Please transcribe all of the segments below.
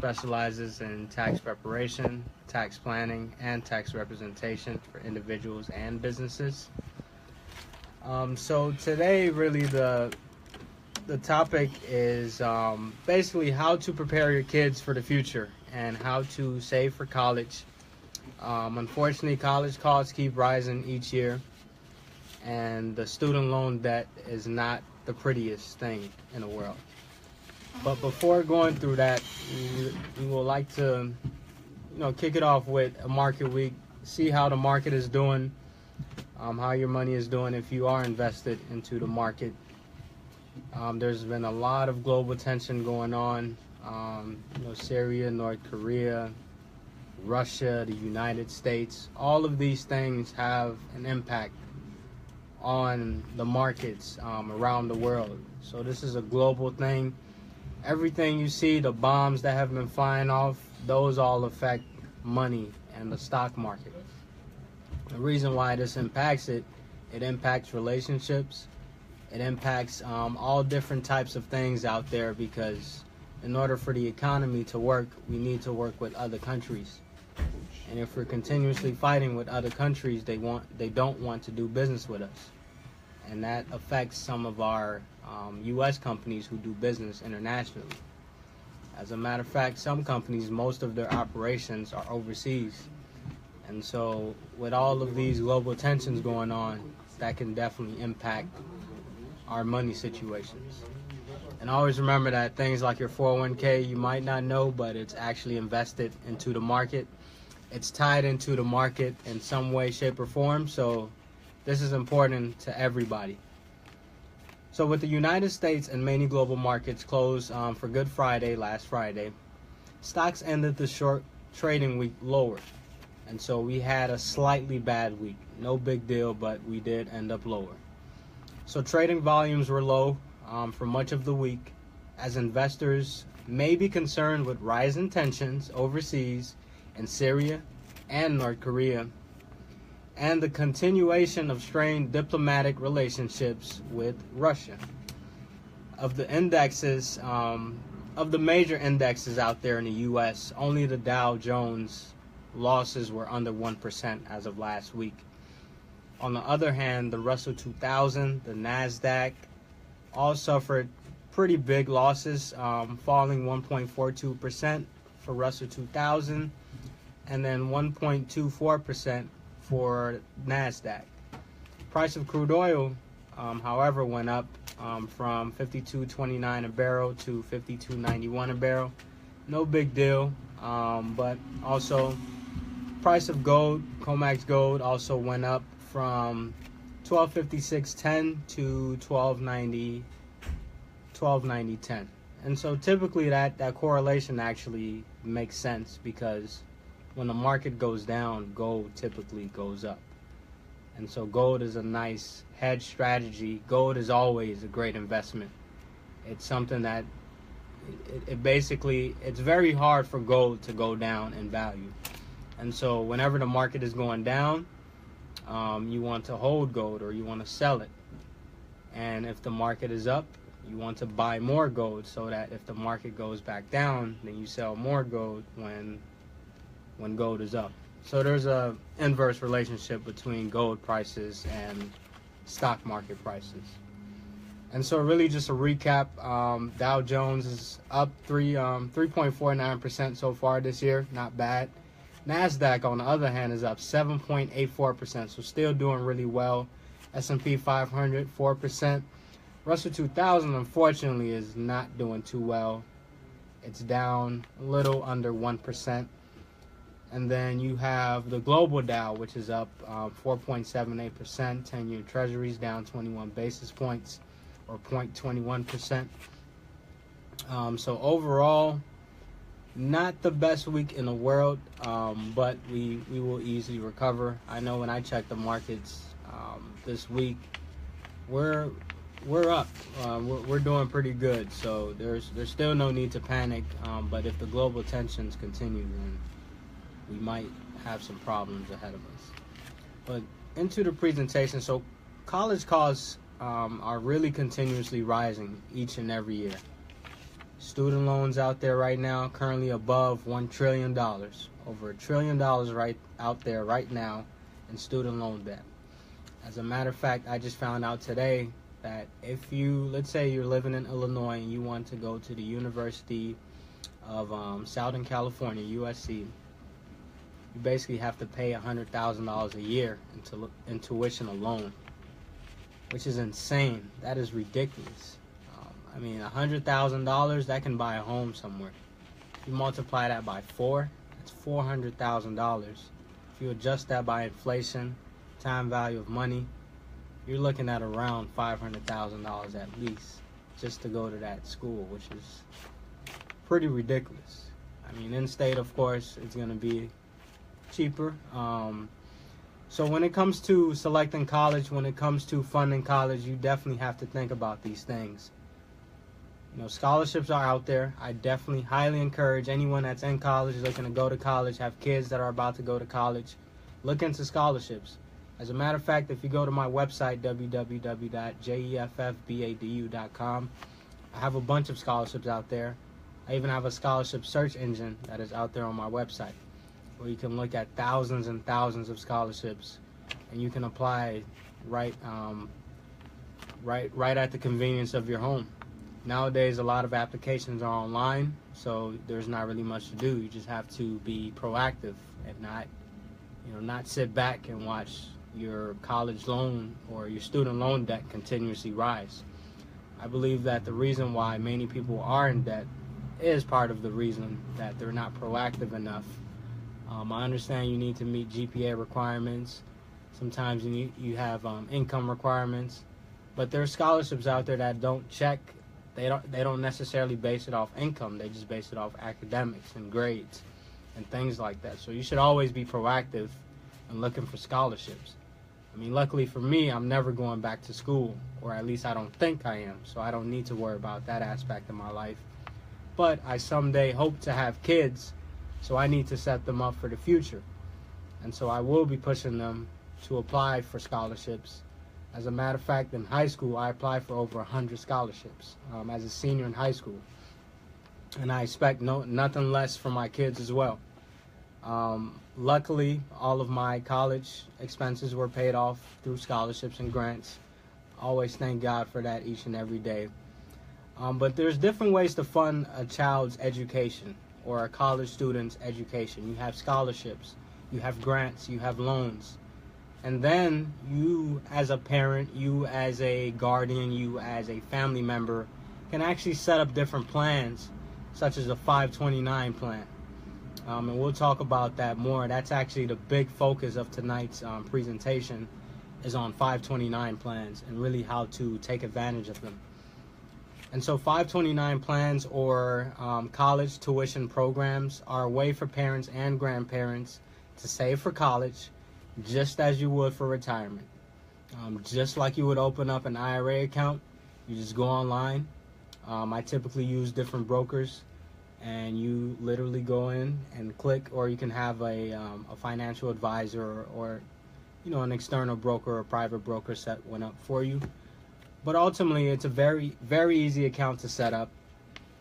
specializes in tax preparation, tax planning, and tax representation for individuals and businesses. So today, really, the topic is basically how to prepare your kids for the future and how to save for college. Unfortunately, college costs keep rising each year, and the student loan debt is not the prettiest thing in the world. But before going through that, we would like to, kick it off with a market week. See how the market is doing, how your money is doing if you are invested into the market. There's been a lot of global tension going on. Syria, North Korea, Russia, the United States. All of these things have an impact on the markets around the world. So this is a global thing. Everything you see, the bombs that have been flying off, those all affect money and the stock market. The reason why this impacts it impacts relationships. It impacts all different types of things out there, because in order for the economy to work, we need to work with other countries. And if we're continuously fighting with other countries, they don't want to do business with us. And that affects some of our U.S. companies who do business internationally. As a matter of fact, some companies, most of their operations are overseas. And so with all of these global tensions going on, that can definitely impact our money situations. And always remember that things like your 401k, you might not know, but it's actually invested into the market. It's tied into the market in some way, shape, or form. So this is important to everybody. So with the United States and many global markets closed for Good Friday last Friday, stocks ended the short trading week lower. And so we had a slightly bad week. No big deal, but we did end up lower. So trading volumes were low for much of the week, as investors may be concerned with rising tensions overseas in Syria and North Korea, and the continuation of strained diplomatic relationships with Russia. Of the indexes, of the major indexes out there in the U.S., only the Dow Jones losses were under 1% as of last week. On the other hand, the Russell 2000, the NASDAQ, all suffered pretty big losses, falling 1.42% for Russell 2000, and then 1.24% for NASDAQ. Price of crude oil, however, went up from $52.29 a barrel to $52.91 a barrel. No big deal, but also price of gold, COMEX gold, also went up from $1256.10 to $1290.10. And so typically that correlation actually makes sense, because when the market goes down, gold typically goes up. And so gold is a nice hedge strategy. Gold is always a great investment. It's something that it basically, it's very hard for gold to go down in value. And so whenever the market is going down, you want to hold gold or you want to sell it. And if the market is up, you want to buy more gold, so that if the market goes back down, then you sell more gold when gold is up. So there's a inverse relationship between gold prices and stock market prices. And so really just a recap, Dow Jones is up 3.49% so far this year, not bad. NASDAQ, on the other hand, is up 7.84%, so still doing really well. S&P 500, 4%. Russell 2000, unfortunately, is not doing too well. It's down a little under 1%. And then you have the global Dow, which is up 4.78%. 10-year treasuries down 21 basis points, or 0.21%. So overall, not the best week in the world, but we will easily recover. I know when I check the markets this week, we're up. We're doing pretty good. So there's still no need to panic. But if the global tensions continue, then we might have some problems ahead of us. But into the presentation, so college costs are really continuously rising each and every year. Student loans out there right now currently above $1 trillion. Over $1 trillion right out there right now in student loan debt. As a matter of fact, I just found out today that if you, let's say you're living in Illinois and you want to go to the University of Southern California, USC, you basically have to pay $100,000 a year in tuition alone, which is insane. That is ridiculous. I mean, $100,000, that can buy a home somewhere. If you multiply that by 4, that's $400,000. If you adjust that by inflation, time value of money, you're looking at around $500,000 at least just to go to that school, which is pretty ridiculous. I mean, in-state, of course, it's going to be cheaper. So when it comes to selecting college, when it comes to funding college, you definitely have to think about these things. You know, scholarships are out there. I definitely highly encourage anyone that's in college, looking to go to college, have kids that are about to go to college, look into scholarships. As a matter of fact, if you go to my website, www.jeffbadu.com, I have a bunch of scholarships out there. I even have a scholarship search engine that is out there on my website, where you can look at thousands and thousands of scholarships, and you can apply right at the convenience of your home. Nowadays, a lot of applications are online, so there's not really much to do. You just have to be proactive and not sit back and watch your college loan or your student loan debt continuously rise. I believe that the reason why many people are in debt is part of the reason that they're not proactive enough. I understand you need to meet GPA requirements. Sometimes you have income requirements, but there are scholarships out there that don't check. They don't necessarily base it off income. They just base it off academics and grades and things like that. So you should always be proactive and looking for scholarships. I mean, luckily for me, I'm never going back to school, or at least I don't think I am, so I don't need to worry about that aspect of my life. But I someday hope to have kids, so I need to set them up for the future. And so I will be pushing them to apply for scholarships. As a matter of fact, in high school, I applied for over 100 scholarships as a senior in high school. And I expect nothing less from my kids as well. Luckily, all of my college expenses were paid off through scholarships and grants. Always thank God for that each and every day. But there's different ways to fund a child's education or a college student's education. You have scholarships, you have grants, you have loans. And then you as a parent, you as a guardian, you as a family member can actually set up different plans, such as a 529 plan. And we'll talk about that more. That's actually the big focus of tonight's presentation, is on 529 plans and really how to take advantage of them. And so 529 plans or college tuition programs are a way for parents and grandparents to save for college, just as you would for retirement. Just like you would open up an IRA account, you just go online. I typically use different brokers, and you literally go in and click, or you can have a financial advisor or an external broker or private broker set one up for you. But ultimately, it's a very, very easy account to set up.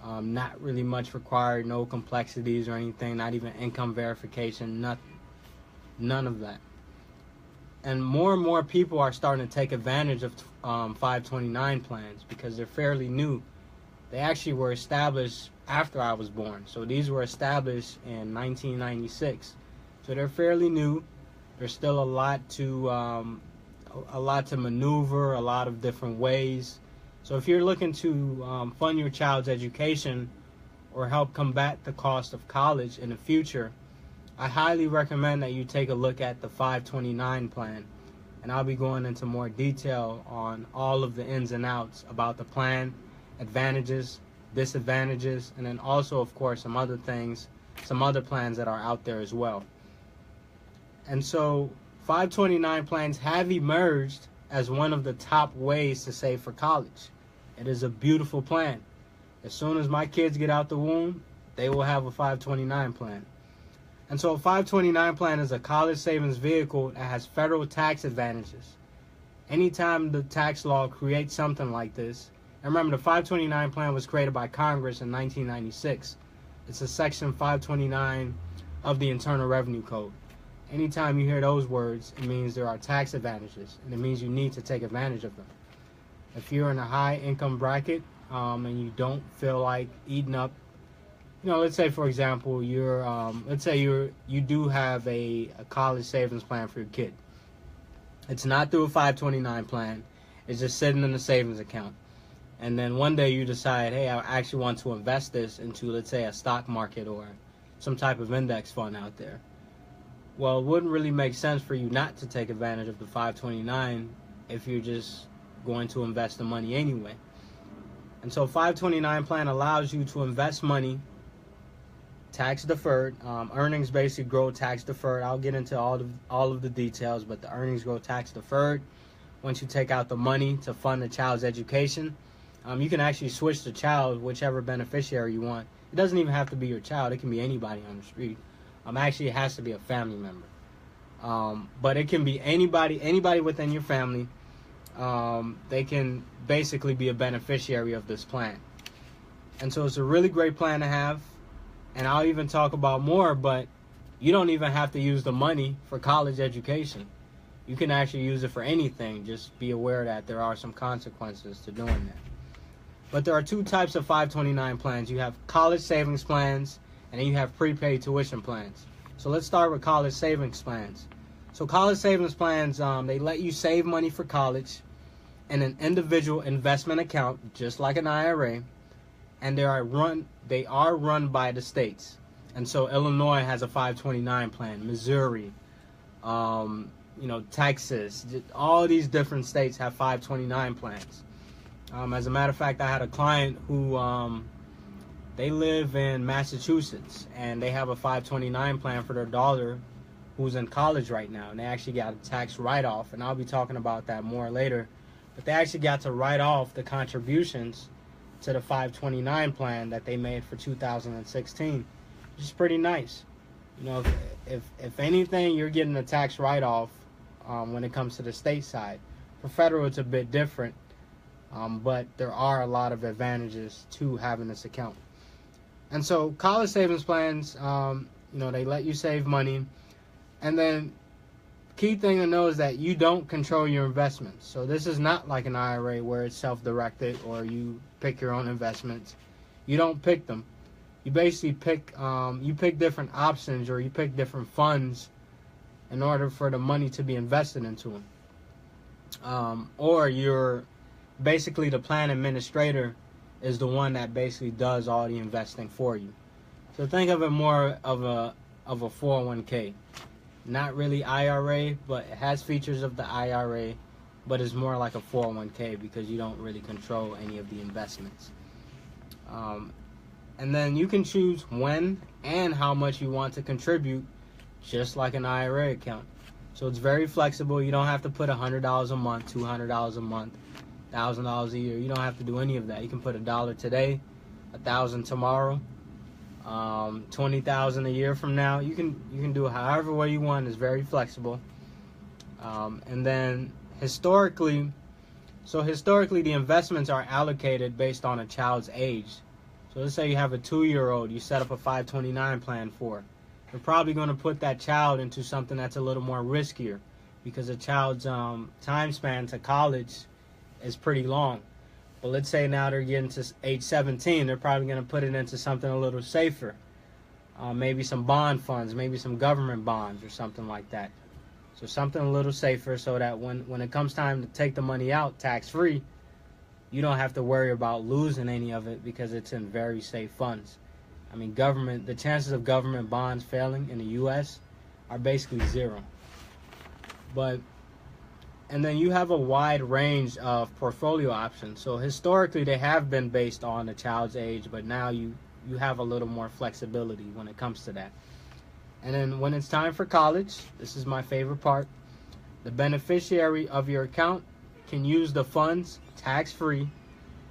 Not really much required, no complexities or anything, not even income verification, none of that. And more people are starting to take advantage of 529 plans because they're fairly new. They actually were established after I was born. So these were established in 1996. So they're fairly new. There's still a lot to maneuver, a lot of different ways. So if you're looking to fund your child's education or help combat the cost of college in the future, I highly recommend that you take a look at the 529 plan. And I'll be going into more detail on all of the ins and outs about the plan, advantages, disadvantages, and then also, of course, some other things, some other plans that are out there as well. And so 529 plans have emerged as one of the top ways to save for college. It is a beautiful plan. As soon as my kids get out the womb, they will have a 529 plan. And so a 529 plan is a college savings vehicle that has federal tax advantages. Anytime the tax law creates something like this, And remember, the 529 plan was created by Congress in 1996. It's a Section 529 of the Internal Revenue Code. Anytime you hear those words, it means there are tax advantages, and it means you need to take advantage of them. If you're in a high income bracket and you don't feel like eating up, let's say for example you do have a college savings plan for your kid. It's not through a 529 plan. It's just sitting in a savings account. And then one day you decide, hey, I actually want to invest this into, let's say, a stock market or some type of index fund out there. Well, it wouldn't really make sense for you not to take advantage of the 529 if you're just going to invest the money anyway. And so 529 plan allows you to invest money tax deferred. Earnings basically grow tax deferred. I'll get into all of the details, but the earnings grow tax deferred. Once you take out the money to fund the child's education, you can actually switch the child, whichever beneficiary you want. It doesn't even have to be your child. It can be anybody on the street. Actually, it has to be a family member. But it can be anybody within your family. They can basically be a beneficiary of this plan. And so it's a really great plan to have. And I'll even talk about more, but you don't even have to use the money for college education. You can actually use it for anything. Just be aware that there are some consequences to doing that. But there are two types of 529 plans. You have college savings plans, and then you have prepaid tuition plans. So let's start with college savings plans. So college savings plans, they let you save money for college in an individual investment account, just like an IRA, and they are run by the states. And so Illinois has a 529 plan, Missouri, Texas, all these different states have 529 plans. As a matter of fact, I had a client who they live in Massachusetts, and they have a 529 plan for their daughter who's in college right now, and they actually got a tax write-off, and I'll be talking about that more later. But they actually got to write off the contributions to the 529 plan that they made for 2016, which is pretty nice. If anything, you're getting a tax write-off when it comes to the state side. For federal, it's a bit different, but there are a lot of advantages to having this account. And so college savings plans, they let you save money. And then key thing to know is that you don't control your investments. So this is not like an IRA where it's self-directed or you pick your own investments. You don't pick them. You basically pick different options, or you pick different funds in order for the money to be invested into them. Or you're basically the plan administrator is the one that basically does all the investing for you. So think of it more of a 401k. Not really IRA, but it has features of the IRA, but it's more like a 401k because you don't really control any of the investments. And then you can choose when and how much you want to contribute, just like an IRA account. So it's very flexible. You don't have to put $100 a month, $200 a month, $1,000 a year. You don't have to do any of that. You can put $1 today, $1,000 tomorrow, $20,000 a year from now. You can do it however way you want. It's very flexible. And then historically the investments are allocated based on a child's age. So let's say you have a 2-year-old you set up a 529 plan for. You're probably going to put that child into something that's a little more riskier because a child's time span to college is pretty long. But let's say now they're getting to age 17, they're probably going to put it into something a little safer. Maybe some bond funds, maybe some government bonds or something like that. So something a little safer so that when it comes time to take the money out tax-free, you don't have to worry about losing any of it because it's in very safe funds. I mean, the chances of government bonds failing in the U.S. are basically zero. And then you have a wide range of portfolio options. So historically, they have been based on the child's age, but now you have a little more flexibility when it comes to that. And then when it's time for college, this is my favorite part, the beneficiary of your account can use the funds tax-free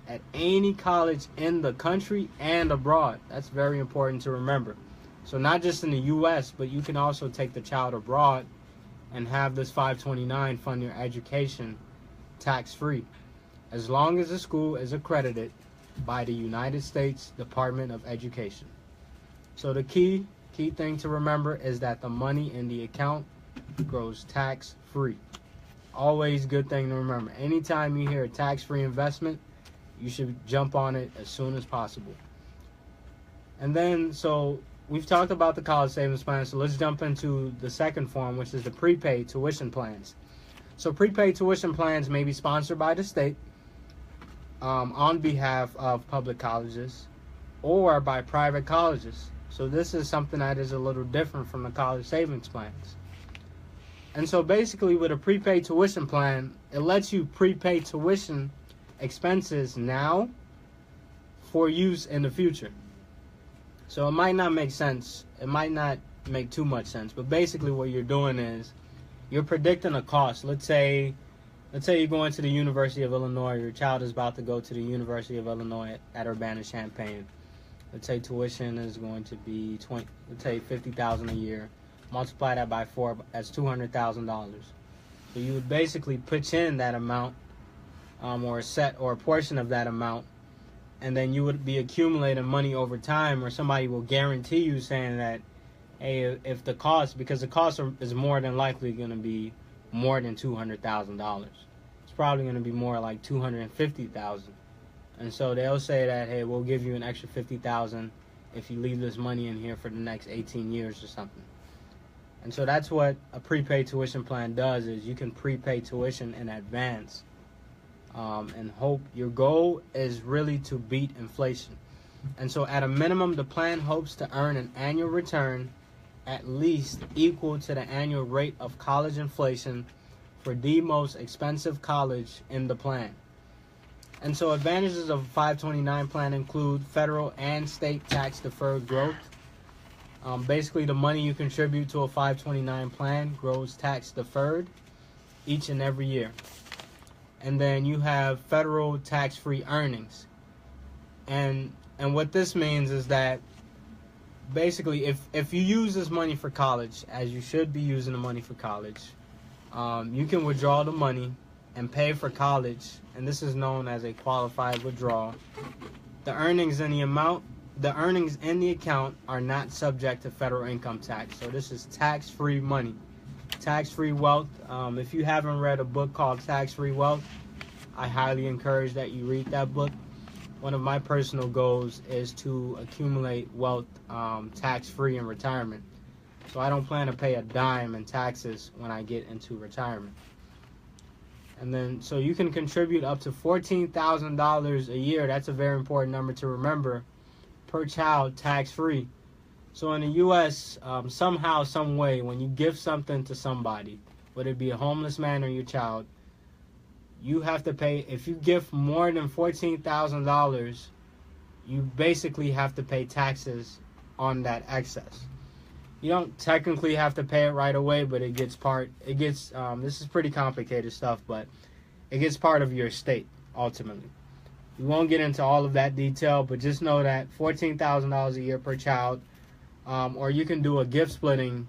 at any college in the country and abroad. That's very important to remember. So not just in the U.S., but you can also take the child abroad and have this 529 fund your education tax-free. as long as the school is accredited by the United States Department of Education. So the key thing to remember is that the money in the account grows tax-free. Always good thing to remember. Anytime you hear a tax-free investment, you should jump on it as soon as possible. And then, so we've talked about the college savings plan, so let's jump into the second form, which is the prepaid tuition plans. So prepaid tuition plans may be sponsored by the state on behalf of public colleges or by private colleges. So this is something that is a little different from the college savings plans. And so basically with a prepaid tuition plan, it lets you prepay tuition expenses now for use in the future. So it might not make sense. It might not make too much sense. But basically what you're doing is you're predicting a cost. Let's say you're going to the University of Illinois. Your child is about to go to the University of Illinois at Urbana-Champaign. Let's say tuition is going to be $50,000 a year. Multiply that by 4, that's $200,000. So you would basically pitch in that amount, or a portion of that amount, and then you would be accumulating money over time, or somebody will guarantee you saying that, hey, if the cost, because the cost is more than likely going to be more than $200,000. It's probably going to be more like $250,000. And so they'll say that, hey, we'll give you an extra $50,000 if you leave this money in here for the next 18 years or something. And so that's what a prepaid tuition plan does, is you can prepay tuition in advance and hope. Your goal is really to beat inflation. And so at a minimum, the plan hopes to earn an annual return at least equal to the annual rate of college inflation for the most expensive college in the plan. And so advantages of a 529 plan include federal and state tax deferred growth. Basically, the money you contribute to a 529 plan grows tax deferred each and every year. And then you have federal tax-free earnings. And what this means is that basically if you use this money for college, as you should be using the money for college, you can withdraw the money and pay for college, and this is known as a qualified withdrawal. The earnings in the account are not subject to federal income tax. So this is tax-free money, tax-free wealth. If you haven't read a book called Tax-Free Wealth, I highly encourage that you read that book. One of my personal goals is to accumulate wealth tax-free in retirement. So I don't plan to pay a dime in taxes when I get into retirement. And then, so you can contribute up to $14,000 a year. That's a very important number to remember, per child, tax-free. So in the U.S., somehow, some way, when you give something to somebody, whether it be a homeless man or your child, you have to pay. If you give more than $14,000, you basically have to pay taxes on that excess. You don't technically have to pay it right away, but this is pretty complicated stuff, but it gets part of your estate, ultimately. We won't get into all of that detail, but just know that $14,000 a year per child, or you can do a gift splitting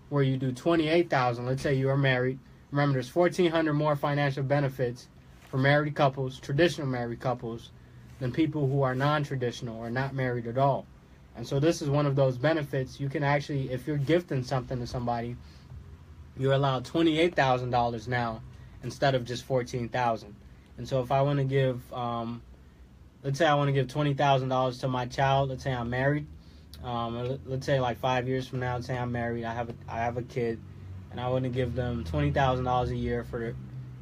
where you do $28,000. Let's say you are married. Remember, there's 1,400 more financial benefits for married couples, traditional married couples, than people who are non-traditional or not married at all. And so this is one of those benefits. You can actually, if you're gifting something to somebody, you're allowed $28,000 now instead of just $14,000. And so if I want to give, let's say I want to give $20,000 to my child. Let's say I'm married. Let's say like 5 years from now, let's say I'm married. I have a kid, and I want to give them $20,000 a year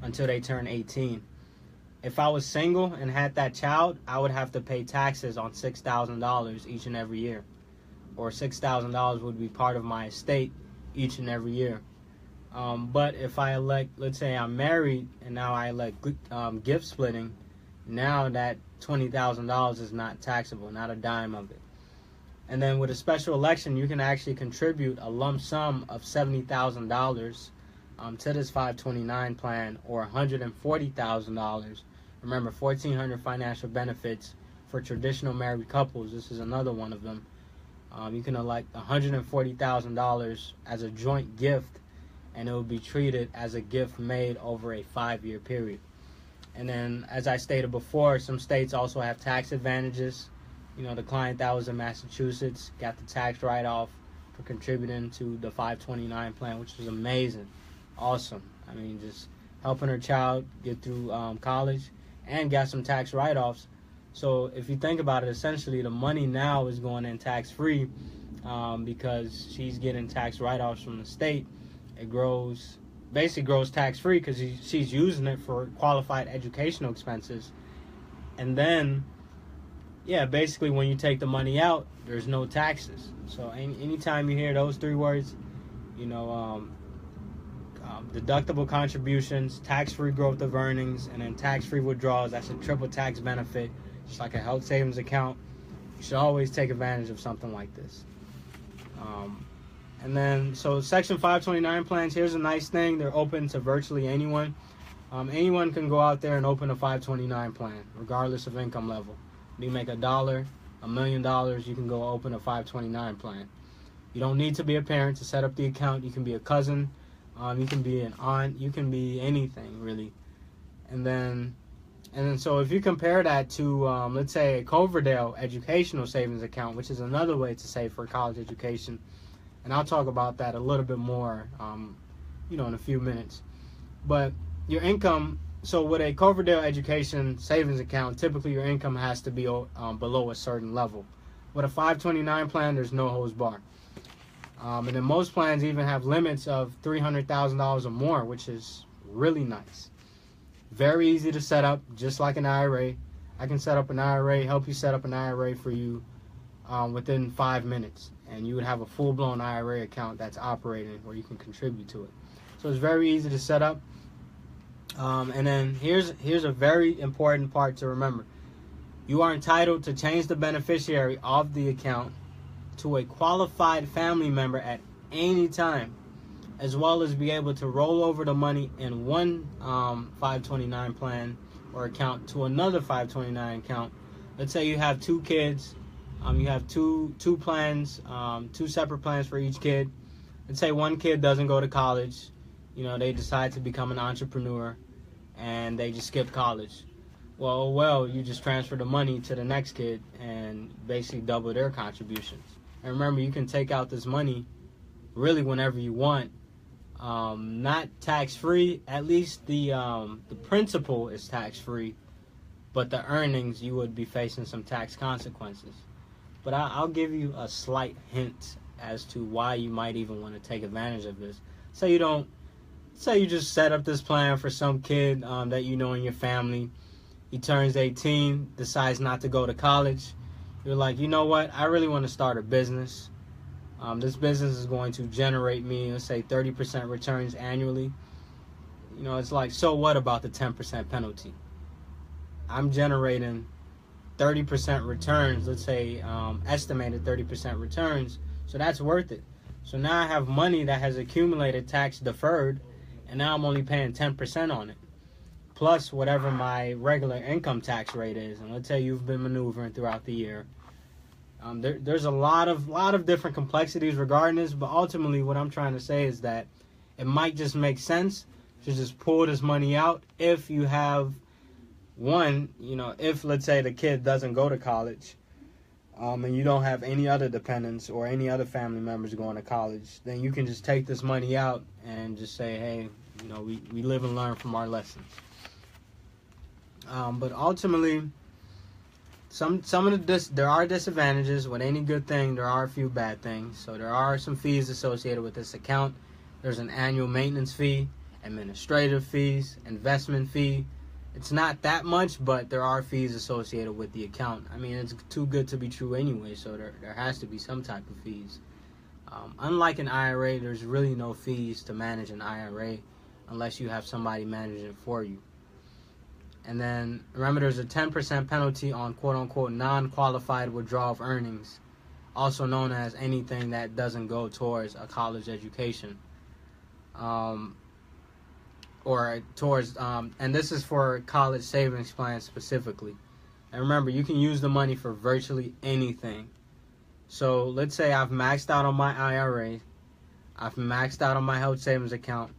until they turn 18. If I was single and had that child, I would have to pay taxes on $6,000 each and every year. Or $6,000 would be part of my estate each and every year. But if I elect, let's say I'm married, and now I elect gift splitting, now that $20,000 is not taxable, not a dime of it. And then with a special election, you can actually contribute a lump sum of $70,000 to this 529 plan, or $140,000. Remember, 1,400 financial benefits for traditional married couples. This is another one of them. You can elect $140,000 as a joint gift, and it will be treated as a gift made over a 5-year period. And then, as I stated before, some states also have tax advantages. You know, the client that was in Massachusetts got the tax write-off for contributing to the 529 plan, which was amazing. Awesome. I mean, just helping her child get through college and got some tax write-offs. So if you think about it, essentially the money now is going in tax-free because she's getting tax write-offs from the state. It basically grows tax-free because she's using it for qualified educational expenses. And then, yeah, basically when you take the money out, there's no taxes. So anytime you hear those three words, you know, deductible contributions, tax-free growth of earnings, and then tax-free withdrawals, that's a triple tax benefit, just like a health savings account. You should always take advantage of something like this. And then, so Section 529 plans, here's a nice thing. They're open to virtually anyone. Anyone can go out there and open a 529 plan, regardless of income level. You make $1, $1 million, you can go open a 529 plan. You don't need to be a parent to set up the account. You can be a cousin. You can be an aunt. You can be anything, really. And then so if you compare that to, let's say, a Coverdale educational savings account, which is another way to save for college education, and I'll talk about that a little bit more, in a few minutes. But your income, so with a Coverdale education savings account, typically your income has to be below a certain level. With a 529 plan, there's no holds bar. And then most plans even have limits of $300,000 or more, which is really nice. Very easy to set up, just like an IRA. I can set up an IRA, help you set up an IRA for you within 5 minutes. And you would have a full-blown IRA account that's operating where you can contribute to it. So it's very easy to set up. And then here's a very important part to remember. You are entitled to change the beneficiary of the account to a qualified family member at any time, as well as be able to roll over the money in one 529 plan or account to another 529 account. Let's say you have 2 kids, you have two plans, 2 separate plans for each kid. Let's say one kid doesn't go to college, they decide to become an entrepreneur and they just skip college. Well, you just transfer the money to the next kid and basically double their contributions. And remember, you can take out this money really whenever you want. Not tax-free. At least the principal is tax-free, but the earnings, you would be facing some tax consequences. But I'll give you a slight hint as to why you might even want to take advantage of this. Say you just set up this plan for some kid that you know in your family. He turns 18, decides not to go to college. You're like, you know what? I really want to start a business. This business is going to generate me, let's say, 30% returns annually. It's like, so what about the 10% penalty? I'm generating 30% returns, let's say, estimated 30% returns. So that's worth it. So now I have money that has accumulated tax deferred, and now I'm only paying 10% on it, plus whatever my regular income tax rate is. And let's say you've been maneuvering throughout the year. There's a lot of different complexities regarding this, but ultimately what I'm trying to say is that it might just make sense to just pull this money out if you have if let's say the kid doesn't go to college, and you don't have any other dependents or any other family members going to college, then you can just take this money out and just say, hey, we live and learn from our lessons. But ultimately, there are disadvantages. With any good thing, there are a few bad things. So there are some fees associated with this account. There's an annual maintenance fee, administrative fees, investment fee. It's not that much, but there are fees associated with the account. I mean, it's too good to be true anyway, so there has to be some type of fees. Unlike an IRA, there's really no fees to manage an IRA unless you have somebody managing it for you. And then, remember, there's a 10% penalty on quote-unquote non-qualified withdrawal of earnings, also known as anything that doesn't go towards a college education. And this is for college savings plans specifically. And remember, you can use the money for virtually anything. So let's say I've maxed out on my IRA, I've maxed out on my health savings account,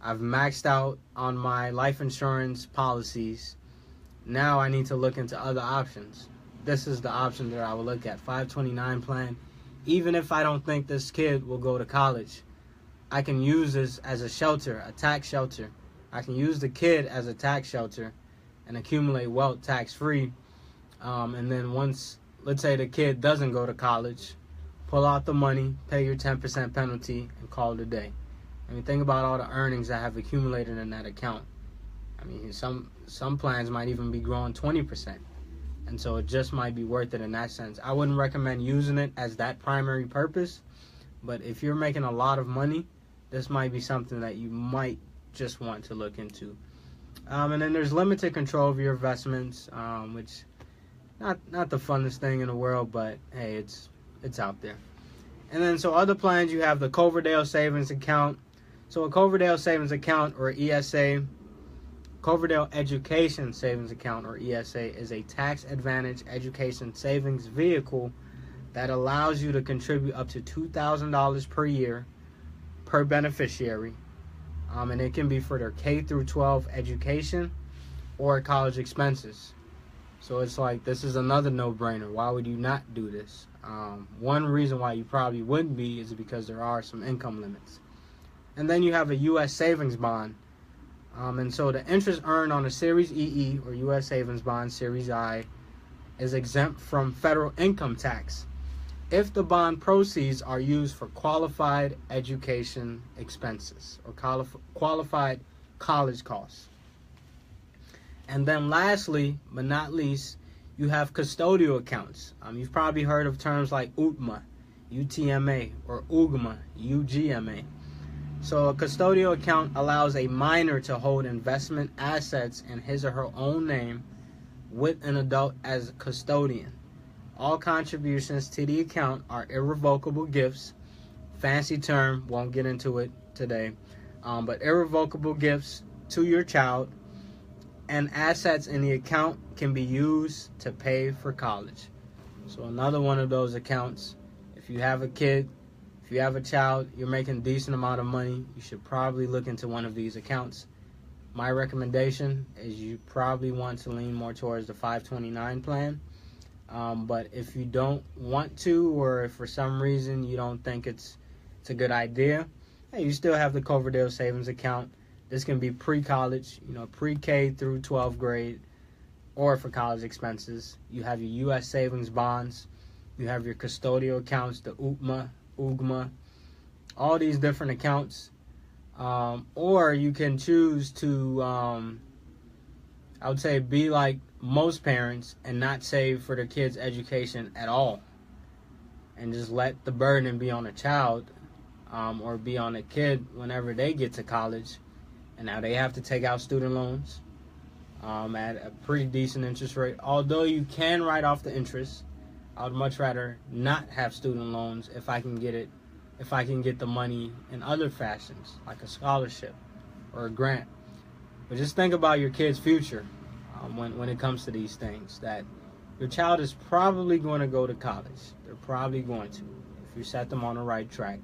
I've maxed out on my life insurance policies, now I need to look into other options. This is the option that I would look at. 529 plan. Even if I don't think this kid will go to college, I can use this as a shelter, a tax shelter. I can use the kid as a tax shelter and accumulate wealth tax-free. And then once, let's say the kid doesn't go to college, pull out the money, pay your 10% penalty, and call it a day. I mean, think about all the earnings that have accumulated in that account. I mean, some plans might even be growing 20%. And so it just might be worth it in that sense. I wouldn't recommend using it as that primary purpose, but if you're making a lot of money, this might be something that you might just want to look into. And then there's limited control of your investments, which not the funnest thing in the world, but hey, it's out there. And then so other plans, you have the Coverdale Savings Account. So a Coverdale Savings Account, or ESA, Coverdale Education Savings Account, or ESA, is a tax advantage education savings vehicle that allows you to contribute up to $2,000 per year per beneficiary. And it can be for their K through 12 education or college expenses. So it's like, this is another no-brainer. Why would you not do this? One reason why you probably wouldn't be is because there are some income limits. And then you have a U.S. savings bond. And so the interest earned on a Series EE or U.S. savings bond, Series I, is exempt from federal income tax if the bond proceeds are used for qualified education expenses or qualified college costs. And then lastly, but not least, you have custodial accounts. You've probably heard of terms like UTMA, UTMA, or UGMA, UGMA. So a custodial account allows a minor to hold investment assets in his or her own name with an adult as custodian. All contributions to the account are irrevocable gifts. Fancy term, won't get into it today. But irrevocable gifts to your child, and assets in the account can be used to pay for college. So another one of those accounts, if you have a kid, if you have a child, you're making a decent amount of money, you should probably look into one of these accounts. My recommendation is you probably want to lean more towards the 529 plan. But if you don't want to, or if for some reason you don't think it's a good idea, hey, you still have the Coverdale Savings Account. This can be pre-college, pre-K through 12th grade, or for college expenses. You have your U.S. savings bonds. You have your custodial accounts, the UTMA, UGMA, all these different accounts. Or you can choose to, I would say, be like most parents and not save for their kids' education at all, and just let the burden be on a child, or be on a kid whenever they get to college. And now they have to take out student loans at a pretty decent interest rate. Although you can write off the interest, I would much rather not have student loans if I can get the money in other fashions, like a scholarship or a grant. But just think about your kid's future when it comes to these things, that your child is probably going to go to college. They're probably going to, if you set them on the right track.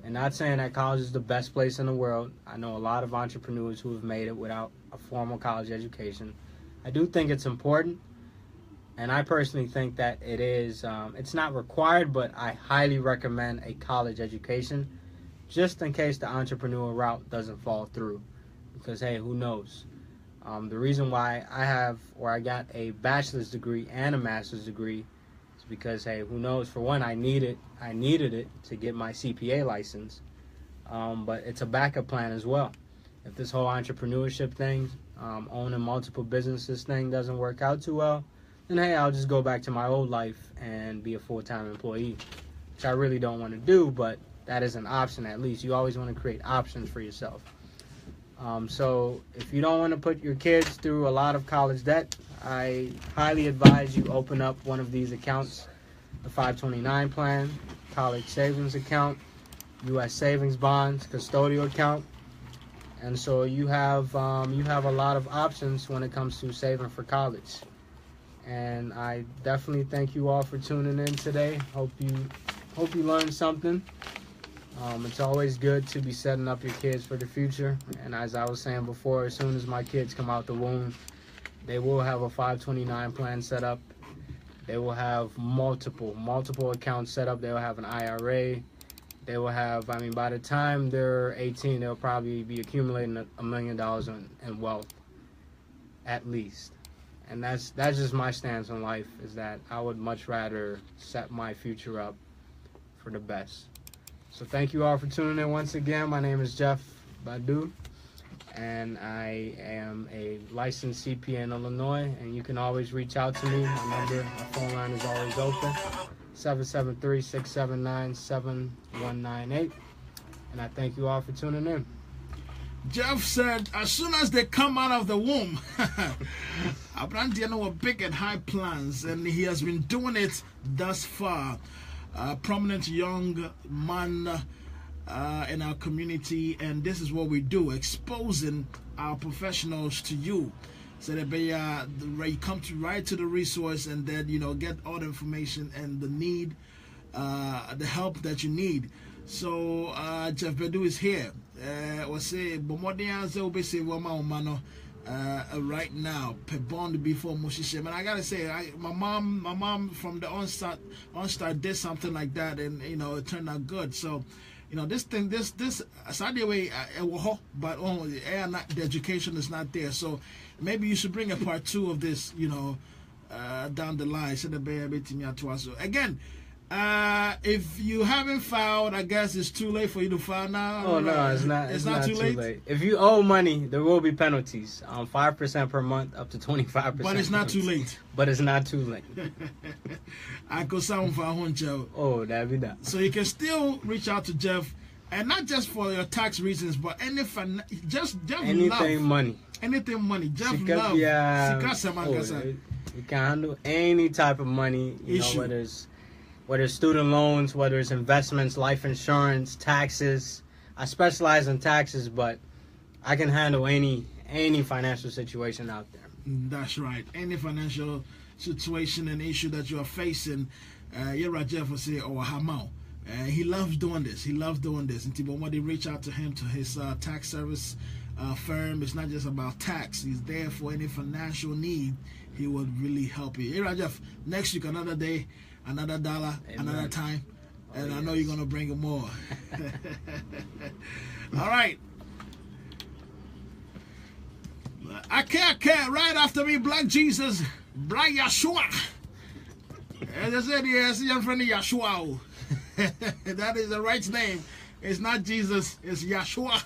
And not saying that college is the best place in the world. I know a lot of entrepreneurs who have made it without a formal college education. I do think it's important, and I personally think that it is, it's not required, but I highly recommend a college education just in case the entrepreneur route doesn't fall through. Because, hey, who knows? The reason why I got a bachelor's degree and a master's degree is because, hey, who knows? For one, I needed it to get my CPA license, but it's a backup plan as well. If this whole entrepreneurship thing, owning multiple businesses thing doesn't work out too well, then hey, I'll just go back to my old life and be a full-time employee, which I really don't want to do, but that is an option at least. You always want to create options for yourself. So if you don't want to put your kids through a lot of college debt, I highly advise you open up one of these accounts: the 529 plan, college savings account, U.S. savings bonds, custodial account. And so you have a lot of options when it comes to saving for college. And I definitely thank you all for tuning in today. Hope you learned something. It's always good to be setting up your kids for the future. And as I was saying before, as soon as my kids come out the womb, They will have a 529 plan set up. They will have multiple accounts set up. They will have an IRA. They will have, I mean, by the time they're 18, they'll probably be accumulating $1 million in wealth, at least. And that's just my stance on life, is that I would much rather set my future up for the best. So thank you all for tuning in once again. My name is Jeff Badu, and I am a licensed CPA in Illinois, and you can always reach out to me. My phone line is always open, 773-679-7198. And I thank you all for tuning in. Jeff said, as soon as they come out of the womb, Abrandiano were big and high plans, and he has been doing it thus far. Prominent young man in our community, and this is what we do, exposing our professionals to you, so that you come right to the resource, and then get all the information and the help that you need. So Jeff Badu is here. Right now, bond before Moshishem, and I gotta say, my mom from the onstart did something like that, and it turned out good. So, this Saturday way, but the education is not there. So maybe you should bring a part 2 of this, down the line. So again. If you haven't filed, I guess it's too late for you to file now. Oh no, it's not. It's not too late. If you owe money, there will be penalties. 5% per month, up to 25%. But it's not too late. But it's not too late. I go sound for Jeff. Oh, that'd be that. So you can still reach out to Jeff, and not just for your tax reasons, but anything money. Anything money. Jeff love. Yeah. You can handle any type of money. Whether it's student loans, whether it's investments, life insurance, taxes. I specialize in taxes, but I can handle any financial situation out there. That's right. Any financial situation and issue that you are facing, Jeff will say, Hamau. He loves doing this. He loves doing this. And when they reach out to him, to his tax service firm, it's not just about tax. He's there for any financial need. He will really help you. Jeff, next week, another day, another dollar, Amen. Another time, and yes. I know you're going to bring it more. All right. I can't. Right after me, Black Jesus, Black Yeshua. As I said, yes, your friend Yeshua. That is the right name. It's not Jesus, it's Yeshua.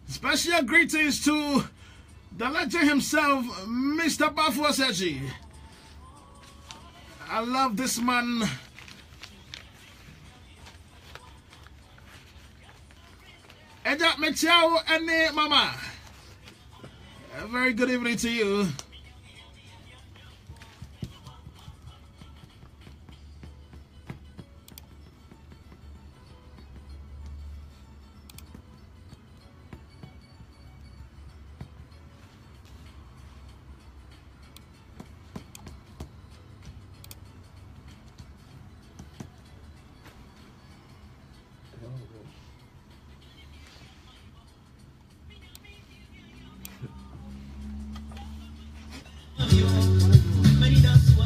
Special greetings to the legend himself, Mr. Bafuaseji. I love this man. Ejak Mechiao Ene Mama. A very good evening to you.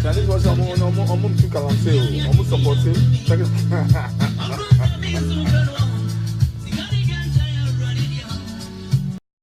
This was almost supporting.